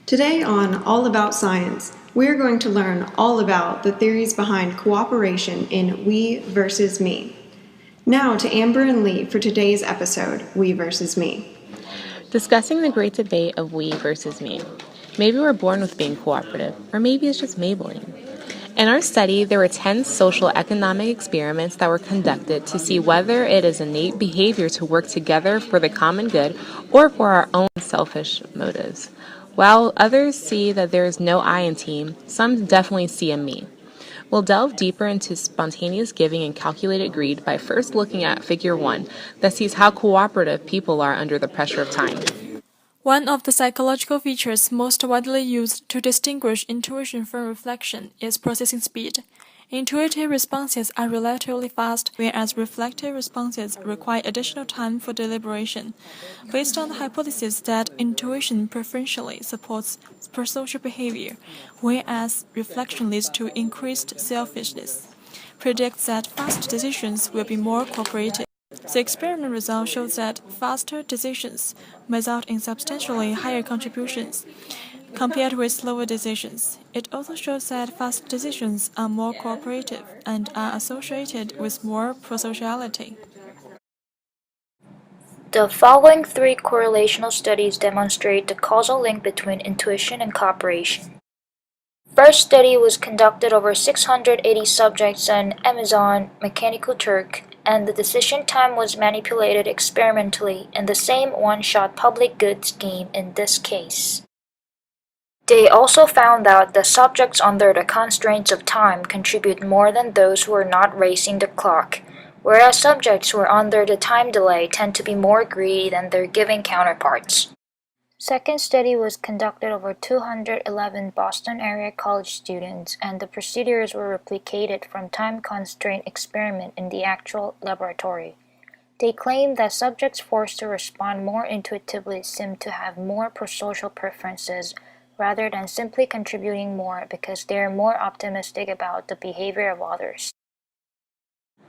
Today on All About Science, we are going to learn all about the theories behind cooperation in We versus Me. Now to Amber and Lee for today's episode, We versus Me. Discussing the great debate of we versus me. Maybe we're born with being cooperative, or maybe it's just Maybelline. In our study, there were 10 social economic experiments that were conducted to see whether it is innate behavior to work together for the common good or for our own selfish motives. While others see that there is no I in team, some definitely see a me. We'll delve deeper into spontaneous giving and calculated greed by first looking at Figure 1 that sees how cooperative people are under the pressure of time. One of the psychological features most widely used to distinguish intuition from reflection is processing speed. Intuitive responses are relatively fast, whereas reflective responses require additional time for deliberation. Based on the hypothesis that intuition preferentially supports prosocial behavior, whereas reflection leads to increased selfishness, predicts that fast decisions will be more cooperative. The experiment results show that faster decisions result in substantially higher contributions compared with slower decisions. It also shows that fast decisions are more cooperative and are associated with more prosociality. The following three correlational studies demonstrate the causal link between intuition and cooperation. First study was conducted over 680 subjects on Amazon Mechanical Turk, and the decision time was manipulated experimentally in the same one-shot public good scheme in this case. They also found out the subjects under the constraints of time contribute more than those who are not racing the clock, whereas subjects who are under the time delay tend to be more greedy than their giving counterparts. Second study was conducted over 211 Boston area college students, and the procedures were replicated from time-constraint experiment in the actual laboratory. They claimed that subjects forced to respond more intuitively seemed to have more prosocial preferences rather than simply contributing more because they are more optimistic about the behavior of others.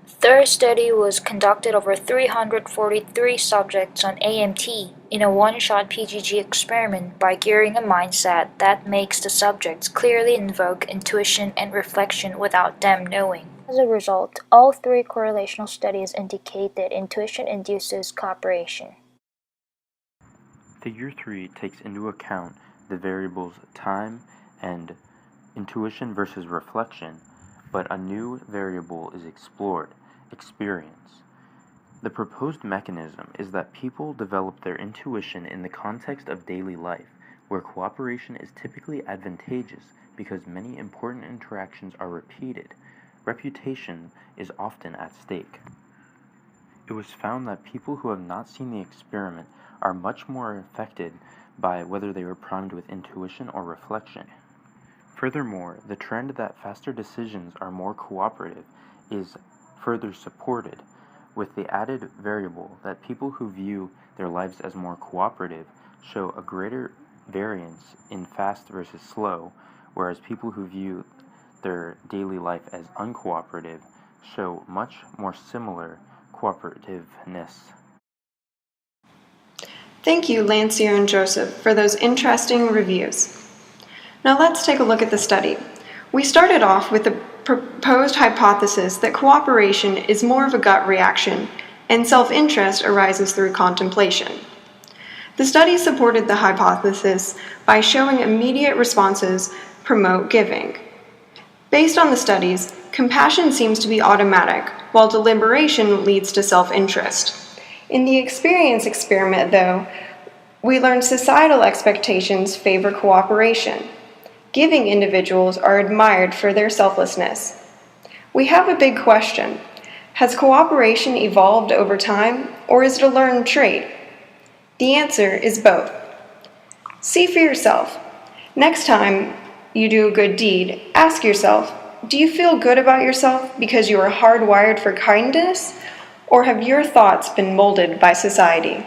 Third study was conducted over 343 subjects on AMT in a one-shot PGG experiment by gearing a mindset that makes the subjects clearly invoke intuition and reflection without them knowing. As a result, all three correlational studies indicate that intuition induces cooperation. Figure 3 takes into account the variables time and intuition versus reflection, but a new variable is explored, experience. The proposed mechanism is that people develop their intuition in the context of daily life, where cooperation is typically advantageous because many important interactions are repeated. Reputation is often at stake. It was found that people who have not seen the experiment are much more affected by whether they were primed with intuition or reflection. Furthermore, the trend that faster decisions are more cooperative is further supported, with the added variable that people who view their lives as more cooperative show a greater variance in fast versus slow, whereas people who view their daily life as uncooperative show much more similar cooperativeness. Thank you, Lancier and Joseph, for those interesting reviews. Now let's take a look at the study. We started off with the proposed hypothesis that cooperation is more of a gut reaction and self-interest arises through contemplation. The study supported the hypothesis by showing immediate responses promote giving. Based on the studies, compassion seems to be automatic, while deliberation leads to self-interest. In the experience experiment, though, we learned societal expectations favor cooperation. Giving individuals are admired for their selflessness. We have a big question. Has cooperation evolved over time, or is it a learned trait? The answer is both. See for yourself. Next time you do a good deed, ask yourself, do you feel good about yourself because you are hardwired for kindness, or have your thoughts been molded by society?